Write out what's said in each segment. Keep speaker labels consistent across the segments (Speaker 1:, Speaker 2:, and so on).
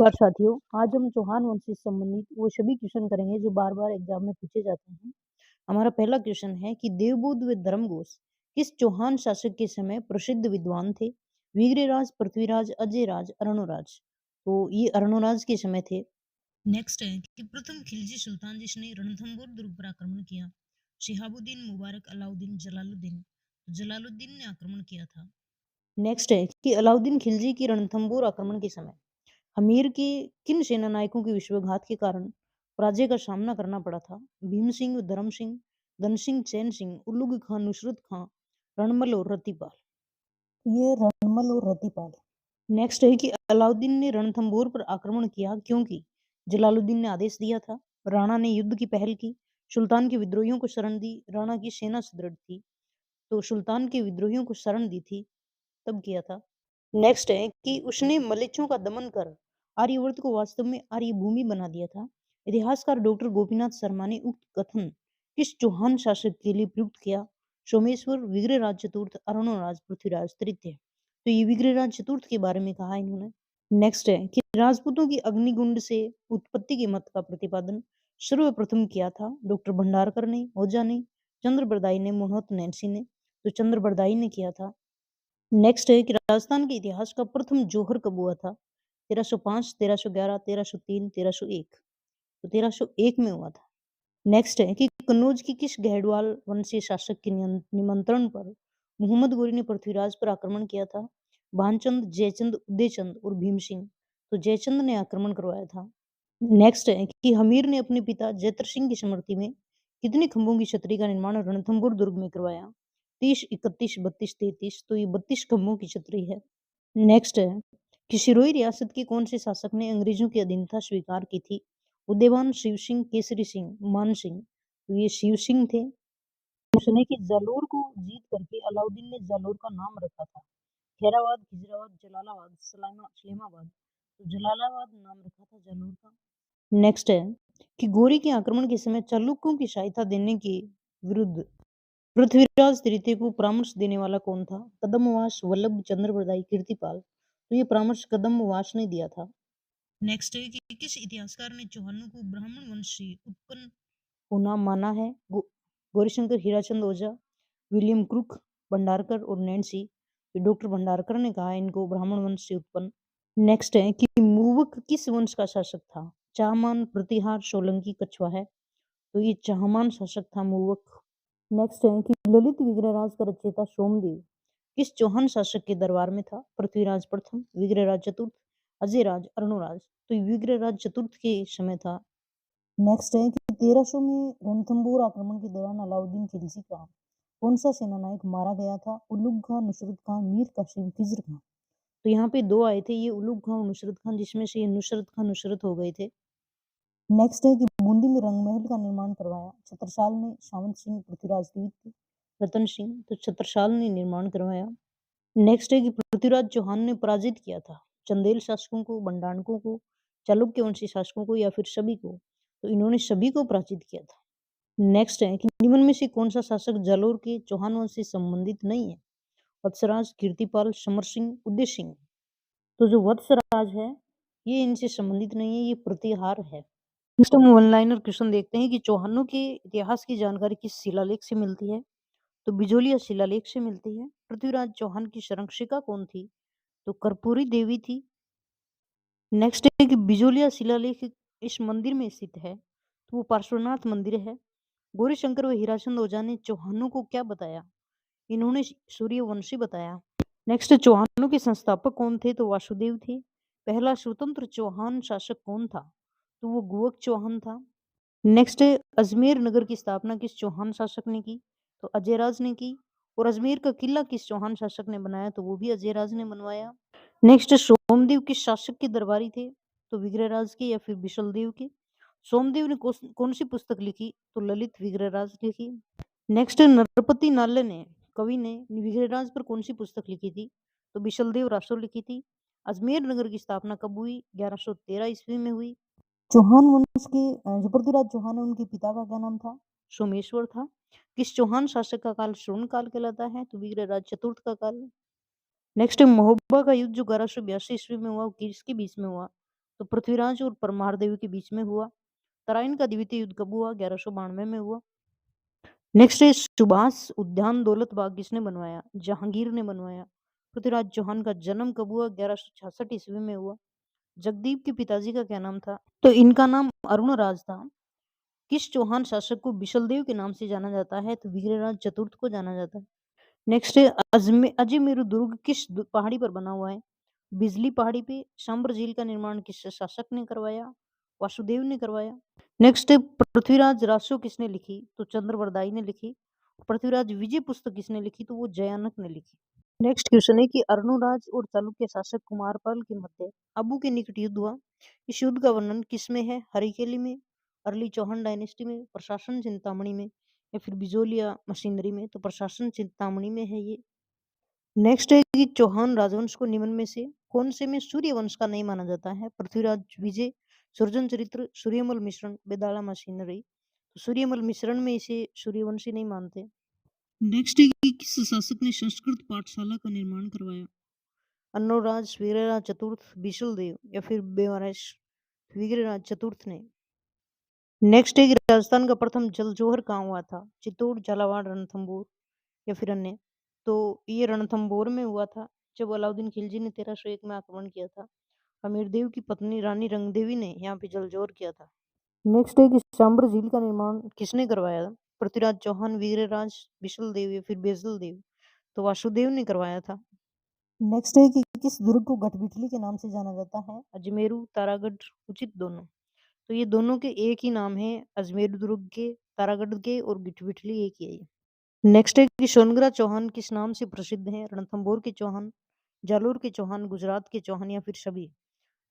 Speaker 1: नमस्कार साथियों, आज हम चौहान वंश से संबंधित वो सभी क्वेश्चन करेंगे जो बार-बार एग्जाम में पूछे जाते हैं। हमारा पहला क्वेश्चन है कि देवबुद्ध व धर्मघोष किस चौहान शासक के समय प्रसिद्ध विद्वान थे? विग्रहराज, पृथ्वीराज, अजयराज, अरुणराज। तो ये अरुणराज के समय थे। नेक्स्ट है कि प्रथम खिलजी सुल्तान जिसने रणथंभौर दुर्ग पर आक्रमण किया। शिहाबुद्दीन, मुबारक, अलाउद्दीन, जलालुद्दीन। जलालुद्दीन ने आक्रमण किया था। नेक्स्ट है कि अलाउद्दीन खिलजी की रणथंभौर आक्रमण के समय हमीर के किन सेना नायकों के विश्वासघात के कारण पराजय का सामना करना पड़ा था? भीम सिंह, धर्म सिंह, धन सिंह, चैन सिंह, उल्लुग खान, नुसरत खान, रणमल और रतिपाल। ये रणमल और रतिपाल। नेक्स्ट है कि अलाउद्दीन ने रणथंभौर पर आक्रमण किया क्योंकि जलालुद्दीन ने आदेश दिया था। राणा ने युद्ध की पहल की। सुल्तान के विद्रोहियों को शरण दी। राणा की सेना सुदृढ़ थी तो सुल्तान के विद्रोहियों को शरण दी थी, तब किया था। नेक्स्ट है कि उसने मलेच्छों का दमन कर आर्यवर्त को वास्तव में आर्य भूमि बना दिया था। इतिहासकार डॉक्टर गोपीनाथ शर्मा ने उक्त कथन किस चौहान शासक के लिए प्रयुक्त किया? सोमेश्वर, विग्रहराज चतुर्थ, अरुणराज, पृथ्वीराज तृतीय। तो ये विग्रहराज चतुर्थ के बारे में कहा इन्होंने। नेक्स्ट है कि राजपूतों की अग्निकुंड से उत्पत्ति के मत का प्रतिपादन सर्वप्रथम किया था डॉक्टर भंडारकर ने, ओझा ने, चंद्र बरदाई ने, मोहम्मद नैन्सी ने। तो चंद्र बरदाई ने किया था। नेक्स्ट है कि राजस्थान के इतिहास का प्रथम जौहर कब हुआ था? 1305, 1311, 1303, 1301। तो 1301 में हुआ था। नेक्स्ट है कि कन्नौज की किस गढ़वाल वंशीय शासक के निमंत्रण पर मोहम्मद गोरी ने पृथ्वीराज पर आक्रमण किया था? भानचंद, जयचंद, उदयचंद और भीम सिंह। तो जयचंद ने आक्रमण करवाया था। नेक्स्ट है कि हमीर ने अपने पिता जैत्र सिंह की स्मृति में कितने खंभों की छतरी का निर्माण रणथंभौर दुर्ग में करवाया? 30, 31, 32, 33। तो ये 32 खंभों की छतरी है। नेक्स्ट है कि सिरोही रियासत के कौन से शासक ने अंग्रेजों की अधीनता स्वीकार की थी? उदयवान, शिव सिंह, केसरी सिंह, मान सिंह। तो ये शिव सिंह थे। क्वेश्चन है कि जालोर को जीत करके अलाउद्दीन ने जालोर का नाम रखा था। खैराबाद, खिजराबाद, जलालाबाद, सलेमाबाद। तो जलालाबाद नाम रखा था जालोर का। नेक्स्ट है कि गोरी के आक्रमण के समय चालुक्यों की सहायता देने के विरुद्ध पृथ्वीराज तृतीय को परामर्श देने वाला कौन था? कदम्बवास, वल्लभ, चंद्र बरदाई, कीर्तिपाल। तो ये परामर्श कदम्बवास ने दिया था। नेक्स्ट है कि किस इतिहासकार ने चौहानों को ब्राह्मण वंश से उत्पन्न होना माना है? गौरीशंकर, हीराचंद ओझा, विलियम क्रुक, भंडारकर और नैन्सी। डॉक्टर भंडारकर ने कहा इनको ब्राह्मण वंश से उत्पन्न। नेक्स्ट है कि मूवक किस वंश का शासक था? चाहमान, प्रतिहार, सोलंकी, कछवा है। तो ये चाहमान शासक था मूवक। नेक्स्ट है कि ललित विग्रहराज का रचयिता सोमदेव किस चौहान शासक के दरबार में था? पृथ्वीराज प्रथम, विग्रहराज चतुर्थ, अजयराज, अरुणराज। तो ये विग्रहराज चतुर्थ के समय था। नेक्स्ट है कि 1300 में रणथंभौर आक्रमण के दौरान अलाउद्दीन खिलजी का कौन सा सेनानायक मारा गया था? उलुग खान, नुसरत खान, मीर कासिम, खिज्र खान। तो यहाँ पे दो आए थे, ये उलुग खान और नुसरत खान, जिसमें से ये नुसरत खान नुसरत हो गए थे। नेक्स्ट है कि बूंदी में रंगमहल का निर्माण करवाया छत्रसाल ने, सावंत सिंह, पृथ्वीराज द्वितीय, रतन सिंह। तो छत्रसाल ने निर्माण करवाया। नेक्स्ट है कि पृथ्वीराज चौहान ने पराजित किया था चंदेल शासकों को, बंडाणकों को, चालुक्य वंशी शासकों को या फिर सभी को? तो इन्होंने सभी को पराजित किया था। नेक्स्ट है कि निम्न में से कौन सा शासक जालोर के चौहान वंश से संबंधित नहीं है? वत्सराज, कीर्तिपाल, समर सिंह, उदय सिंह। तो जो वत्सराज है ये इनसे संबंधित नहीं है, ये प्रतिहार है। नेक्स्ट हम वन लाइनर क्वेश्चन देखते हैं कि चौहानों के इतिहास की जानकारी किस शिलालेख से मिलती है? तो बिजोलिया शिलालेख से मिलती है। पृथ्वीराज चौहान की संरक्षिका कौन थी? तो कर्पूरी देवी थी। नेक्स्ट है कि बिजोलिया शिलालेख इस मंदिर में स्थित है, तो वो पार्श्वनाथ मंदिर है। गौरीशंकर व हीराचंद ओझा ने चौहानों को क्या बताया? इन्होंने सूर्यवंशी बताया। नेक्स्ट, चौहानों के संस्थापक कौन थे? तो वासुदेव थे। पहला स्वतंत्र चौहान शासक कौन था? तो वो गुवक चौहान था। नेक्स्ट, अजमेर नगर की स्थापना किस चौहान शासक ने की? तो अजयराज ने की। और अजमेर का किला किस चौहान शासक ने बनाया? तो वो भी अजयराज ने बनवाया। नेक्स्ट, सोमदेव किस शासक के दरबारी थे? तो विग्रहराज के या फिर बिशलदेव के। सोमदेव ने कौन सी पुस्तक लिखी? तो ललित विग्रहराज लिखी। नेक्स्ट, नरपति नाले ने कवि ने विग्रहराज पर कौन सी पुस्तक लिखी थी? तो बिशलदेव रासो लिखी थी। अजमेर नगर की स्थापना कब हुई? 1113 ईस्वी में हुई। चौहान वंश के जो पृथ्वीराज चौहान है उनके पिता का क्या नाम था? सोमेश्वर था। किस चौहान शासक का काल श्रवण काल कहलाता है? तो विग्रहराज चतुर्थ का काल। नेक्स्ट, महोबा का युद्ध जो 1182 ईस्वी में हुआ, वो किसके बीच में हुआ? तो पृथ्वीराज और परमार देवी के बीच में हुआ। तराइन का द्वितीय युद्ध कब हुआ? 1192 में हुआ। नेक्स्ट है सुभाष उद्यान दौलत बाग किसने बनवाया? जहांगीर ने बनवाया। पृथ्वीराज चौहान का जन्म कब हुआ? 1166 ईस्वी में हुआ। जगदीप के पिताजी का क्या नाम था? तो इनका नाम अरुणराज था। किस चौहान शासक को बिशलदेव के नाम से जाना जाता है? तो वीरराज चतुर्थ को जाना जाता है। नेक्स्ट है अजमेर दुर्ग किस पहाड़ी पर बना हुआ है? बिजली पहाड़ी पे। सांबर झील का निर्माण किस शासक ने करवाया? वासुदेव ने करवाया। नेक्स्ट है पृथ्वीराज रासो किसने लिखी? तो चंद्रवरदाई ने लिखी। पृथ्वीराज विजय पुस्तक किसने लिखी? तो वो जयानक ने लिखी। नेक्स्ट क्वेश्चन है कि अरुणराज और चालुक्य शासक कुमारपाल के मध्य अबू के निकट युद्ध हुआ। इस युद्ध का वर्णन किसमें है? हरिकेली में, अर्ली चौहान डायनेस्टी में, प्रशासन चिंतामणि में, या फिर बिजोलिया मशीनरी में? तो प्रशासन चिंतामणि में है ये। नेक्स्ट है कि चौहान राजवंश को निम्न में से कौन से में सूर्यवंश का नहीं माना जाता है? पृथ्वीराज विजय, सुरजन चरित्र, सूर्यमल मिश्रण, बेदाला मशीनरी? तो सूर्यमल मिश्रण में इसे सूर्यवंशी नहीं मानते। नेक्स्ट है कि किस शासक ने संस्कृत पाठशाला का निर्माण करवाया? अन्नोराज, वीरराज चतुर्थ, बिशलदेव, या फिर बेवरेश? वीरराज चतुर्थ ने। नेक्स्ट है कि राजस्थान का प्रथम जल जोहर कहाँ हुआ था? चित्तौड़, झालावाड़, रणथंभौर, या फिर अन्य? तो ये रणथंभौर में हुआ था, जब अलाउद्दीन खिलजी ने 1301 में आक्रमण किया था। अमीरदेव की पत्नी रानी रंगदेवी ने यहाँ पे जलजोहर किया था। नेक्स्ट है कि सांबर झील का निर्माण किसने करवाया था? पृथ्वीराज चौहान, वीरराज, बिशलदेव, या फिर बेजलदेव? तो वासुदेव ने करवाया था। नेक्स्ट है कि किस दुर्ग को गठबिठली के नाम से जाना जाता है? अजमेरू, तारागढ़, उचित दोनों? तो ये दोनों के एक ही नाम है, अजमेर दुर्ग के, तारागढ़ के, और गठबिठली एक ही है ये। नेक्स्ट है कि सोनग्रा चौहान किस नाम से प्रसिद्ध है? रणथंभौर के चौहान, जालोर के चौहान, गुजरात के चौहान, या फिर सभी?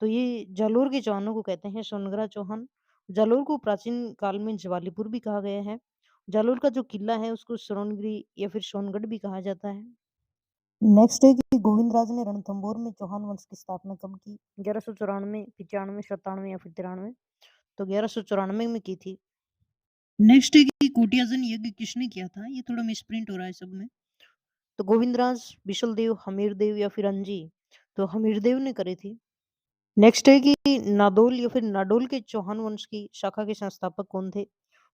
Speaker 1: तो ये जालोर के चौहानों को कहते हैं सोनग्रा चौहान। जालोर को प्राचीन काल में ज्वालीपुर भी कहा गया है। जालोर का जो किला है उसको सोनगिरी या फिर सोनगढ़ भी कहा जाता है। नेक्स्ट है कि गोविंदराज ने रणथंभौर में चौहान वंश की स्थापना कब की? 1194, 95, 97, या फिर 93? तो 1194 में की थी। नेक्स्ट है कि कोटियाजन यज्ञ किसने किया था? ये थोड़ा मिसप्रिंट हो रहा है सब में। तो गोविंदराज, बिशलदेव, हमीरदेव, या फिर अंजी? तो हमीरदेव ने करी थी। नेक्स्ट है कि नादोल या फिर नाडोल के चौहान वंश की शाखा के संस्थापक कौन थे?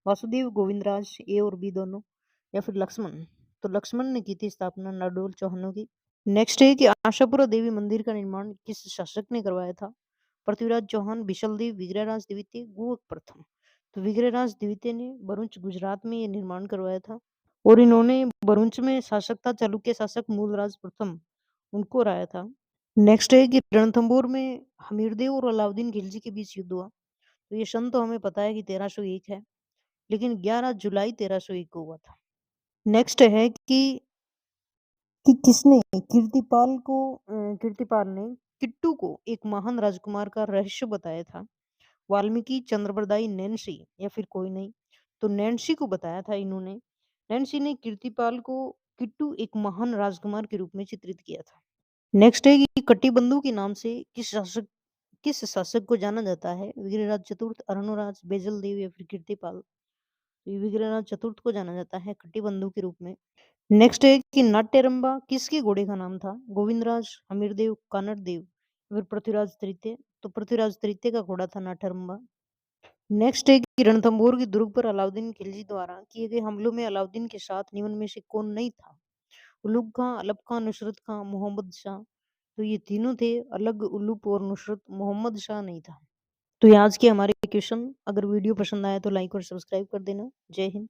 Speaker 1: वासुदेव, गोविंदराज, ए और बी दोनों, या फिर लक्ष्मण? तो लक्ष्मण ने की थी स्थापना नाडोल चौहानों की। नेक्स्ट है कि आशापुरा देवी मंदिर का निर्माण किस शासक ने करवाया था? पृथ्वीराज चौहान, बिशलदेव, विग्रहराज द्वितीय, गुहक प्रथम? तो विग्रहराज द्वितीय ने भरूच गुजरात में ये निर्माण करवाया था, और इन्होंने भरूच में शासक था चालुक्य शासक मूलराज प्रथम, उनको हराया था। नेक्स्ट है कि रणथंभौर में हमीरदेव और अलाउद्दीन खिलजी के बीच युद्ध हुआ। तो ये सन तो हमें पता है कि 1301 है, लेकिन 11 जुलाई 1301 को हुआ था। नेक्स्ट है कि किसने कीर्तिपाल ने किट्टू को एक महान राजकुमार का रहस्य बताया था? वाल्मीकि, चंद्रबरदाई, नैन्सी, या फिर कोई नहीं? तो नैन्सी को बताया था इन्होंने। नैन्सी ने कीर्तिपाल को किट्टू एक महान राजकुमार के रूप में चित्रित किया था। नेक्स्ट है कि कटिबंधु के नाम से किस शासक को जाना जाता है? वीरराज चतुर्थ, अरुणराज, बेजलदेव, या फिर कीर्तिपाल? तो ये वीरराज चतुर्थ को जाना जाता है कटिबंधु के रूप में। नेक्स्ट है कि नाट्यरंबा किसके घोड़े का नाम था? गोविंदराज, हमीरदेव, कानड़देव, या फिर पृथ्वीराज तृतीय? तो पृथ्वीराज तृतीय का घोड़ा था नाट्यरंबा। नेक्स्ट है कि रणथंभौर के दुर्ग पर अलाउद्दीन खिलजी द्वारा किए गए हमलों में अलाउद्दीन के साथ निम्न में से कौन नहीं था? उलूग खां, अलप खां, नुसरत खां, मोहम्मद शाह? तो ये तीनों थे, अलग, उलूप और नुसरत। मोहम्मद शाह नहीं था। तो ये आज के हमारे क्वेश्चन। अगर वीडियो पसंद आया तो लाइक और सब्सक्राइब कर देना। जय हिंद।